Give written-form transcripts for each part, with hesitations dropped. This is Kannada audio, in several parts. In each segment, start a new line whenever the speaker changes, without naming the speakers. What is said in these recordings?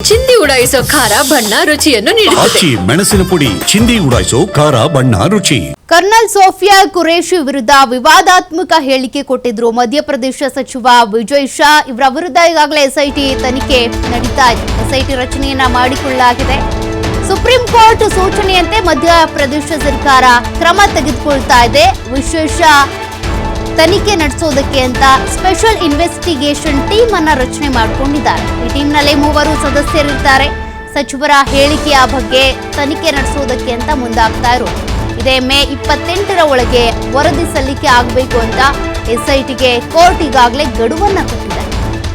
ಚಿಂದಿ ಉಡಾಯಿಸೋ ಖಾರ ಬಣ್ಣ ರುಚಿಯನ್ನು ನೀಡುತ್ತದೆ.
ಮೆಣಸಿನ ಪುಡಿ ಚಿಂದಿ ಉಡಾಯಿಸೋ ಖಾರ ಬಣ್ಣ ರುಚಿ.
ಕರ್ನಲ್ ಸೋಫಿಯಾ ಖುರೇಶಿ ವಿರುದ್ಧ ವಿವಾದಾತ್ಮಕ ಹೇಳಿಕೆ ಕೊಟ್ಟಿದ್ರು ಮಧ್ಯಪ್ರದೇಶ ಸಚಿವ ವಿಜಯ್ ಶಾ. ಇವರ ವಿರುದ್ಧ ಈಗಾಗಲೇ ಎಸ್ಐಟಿ ತನಿಖೆ ನಡೀತಾ ಇದೆ. ಎಸ್ಐಟಿ ರಚನೆಯನ್ನ ಮಾಡಿಕೊಳ್ಳಲಾಗಿದೆ. ಸುಪ್ರೀಂ ಕೋರ್ಟ್ ಸೂಚನೆಯಂತೆ ಮಧ್ಯಪ್ರದೇಶ ಸರ್ಕಾರ ಕ್ರಮ ತೆಗೆದುಕೊಳ್ತಾ ಇದೆ. ವಿಶೇಷ ತನಿಖೆ ನಡೆಸೋದಕ್ಕೆ ಅಂತ ಸ್ಪೆಷಲ್ ಇನ್ವೆಸ್ಟಿಗೇಷನ್ ಟೀಮ್ ಅನ್ನ ರಚನೆ ಮಾಡಿಕೊಂಡಿದ್ದಾರೆ. ಈ ಟೀಮ್ನಲ್ಲಿ 3 ಸದಸ್ಯರಿರ್ತಾರೆ. ಸಚಿವರ ಹೇಳಿಕೆಯ ಬಗ್ಗೆ ತನಿಖೆ ನಡೆಸೋದಕ್ಕೆ ಅಂತ ಮುಂದಾಗ್ತಾ ಇರೋದು. ಇದೇ ಮೇ 28ರ ಒಳಗೆ ವರದಿ ಸಲ್ಲಿಕೆ ಆಗಬೇಕು ಅಂತ ಎಸ್ಐಟಿಗೆ ಕೋರ್ಟ್ ಈಗಾಗಲೇ ಗಡುವನ್ನ ಕೊಟ್ಟಿದೆ.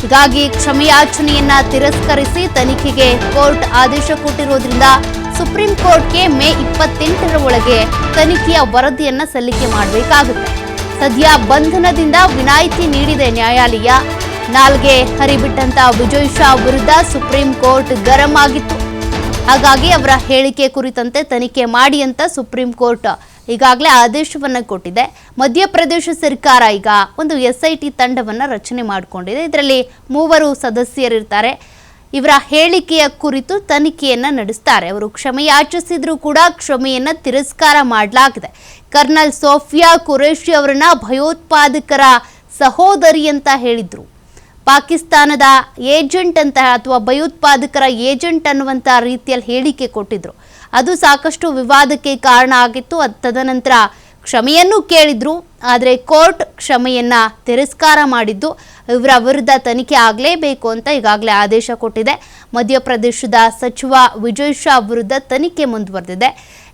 ಹೀಗಾಗಿ ಕ್ಷಮೆಯಾಚನೆಯನ್ನ ತಿರಸ್ಕರಿಸಿ ತನಿಖೆಗೆ ಕೋರ್ಟ್ ಆದೇಶ ಕೊಟ್ಟಿರೋದ್ರಿಂದ ಸುಪ್ರೀಂ ಕೋರ್ಟ್ಗೆ ಮೇ 28ರ ಒಳಗೆ ತನಿಖೆಯ ವರದಿಯನ್ನ ಸಲ್ಲಿಕೆ ಮಾಡಬೇಕಾಗುತ್ತೆ. ಸದ್ಯ ಬಂಧನದಿಂದ ವಿನಾಯಿತಿ ನೀಡಿದೆ ನ್ಯಾಯಾಲಯ. ನಾಲ್ಗೆ ಹರಿಬಿಟ್ಟಂತ ವಿಜಯ್ ಶಾ ವಿರುದ್ಧ ಸುಪ್ರೀಂ ಕೋರ್ಟ್ ಗರಂ ಆಗಿತ್ತು. ಹಾಗಾಗಿ ಅವರ ಹೇಳಿಕೆ ಕುರಿತಂತೆ ತನಿಖೆ ಮಾಡಿ ಅಂತ ಸುಪ್ರೀಂ ಕೋರ್ಟ್ ಈಗಾಗಲೇ ಆದೇಶವನ್ನ ಕೊಟ್ಟಿದೆ. ಮಧ್ಯಪ್ರದೇಶ ಸರ್ಕಾರ ಈಗ ಒಂದು ಎಸ್ಐಟಿ ತಂಡವನ್ನ ರಚನೆ ಮಾಡಿಕೊಂಡಿದೆ. ಇದರಲ್ಲಿ 3 ಸದಸ್ಯರಿರ್ತಾರೆ. ಇವರ ಹೇಳಿಕೆಯ ಕುರಿತು ತನಿಖೆಯನ್ನ ನಡೆಸ್ತಾರೆ. ಅವರು ಕ್ಷಮೆಯಾಚಿಸಿದ್ರೂ ಕೂಡ ಕ್ಷಮೆಯನ್ನ ತಿರಸ್ಕಾರ ಮಾಡಲಾಗಿದೆ. ಕರ್ನಲ್ ಸೋಫಿಯಾ ಖುರೇಶಿ ಅವರನ್ನ ಭಯೋತ್ಪಾದಕರ ಸಹೋದರಿ ಅಂತ ಹೇಳಿದ್ರು. ಪಾಕಿಸ್ತಾನದ ಏಜೆಂಟ್ ಅಂತ ಅಥವಾ ಭಯೋತ್ಪಾದಕರ ಏಜೆಂಟ್ ಅನ್ನುವಂಥ ರೀತಿಯಲ್ಲಿ ಹೇಳಿಕೆ ಕೊಟ್ಟಿದ್ರು. ಅದು ಸಾಕಷ್ಟು ವಿವಾದಕ್ಕೆ ಕಾರಣ ಆಗಿತ್ತು. ತದನಂತರ ಕ್ಷಮೆಯನ್ನು ಕೇಳಿದ್ರು. ಆದರೆ ಕೋರ್ಟ್ ಕ್ಷಮೆಯನ್ನ ತಿರಸ್ಕಾರ ಮಾಡಿದ್ದು. ಇವರ ವಿರುದ್ಧ ತನಿಖೆ ಆಗಲೇಬೇಕು ಅಂತ ಈಗಾಗಲೇ ಆದೇಶ ಕೊಟ್ಟಿದೆ. ಮಧ್ಯಪ್ರದೇಶದ ಸಚಿವ ವಿಜಯ್ ಶಾ ವಿರುದ್ಧ ತನಿಖೆ ಮುಂದುವರೆದಿದೆ.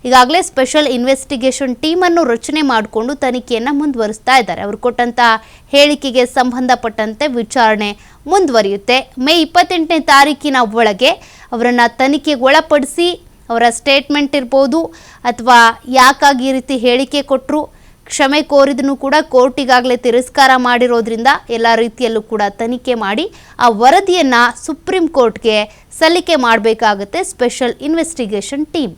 ಈಗಾಗಲೇ ಸ್ಪೆಷಲ್ ಇನ್ವೆಸ್ಟಿಗೇಷನ್ ಟೀಮ್ ಅನ್ನು ರಚನೆ ಮಾಡಿಕೊಂಡು ತನಿಖೆಯನ್ನು ಮುಂದುವರಿಸ್ತಾ ಇದ್ದಾರೆ. ಅವರು ಕೊಟ್ಟಂತ ಹೇಳಿಕೆಗೆ ಸಂಬಂಧಪಟ್ಟಂತೆ ವಿಚಾರಣೆ ಮುಂದುವರಿಯುತ್ತೆ. ಮೇ 28ನೇ ತಾರೀಕಿನ ಒಳಗೆ ಅವರನ್ನು ತನಿಖೆಗೆ ಒಳಪಡಿಸಿ ಅವರ ಸ್ಟೇಟ್ಮೆಂಟ್ ಇರ್ಬೋದು ಅಥವಾ ಯಾಕಾಗಿ ಈ ರೀತಿ ಹೇಳಿಕೆ ಕೊಟ್ಟರು, ಕ್ಷಮೆ ಕೋರಿದನು ಕೂಡ ಕೋರ್ಟ್ ಈಗಾಗಲೇ ತಿರಸ್ಕಾರ ಮಾಡಿರೋದ್ರಿಂದ ಎಲ್ಲ ರೀತಿಯಲ್ಲೂ ಕೂಡ ತನಿಖೆ ಮಾಡಿ ಆ ವರದಿಯನ್ನು ಸುಪ್ರೀಂ ಕೋರ್ಟ್ಗೆ ಸಲ್ಲಿಕೆ ಮಾಡಬೇಕಾಗುತ್ತೆ ಸ್ಪೆಷಲ್ ಇನ್ವೆಸ್ಟಿಗೇಷನ್ ಟೀಮ್.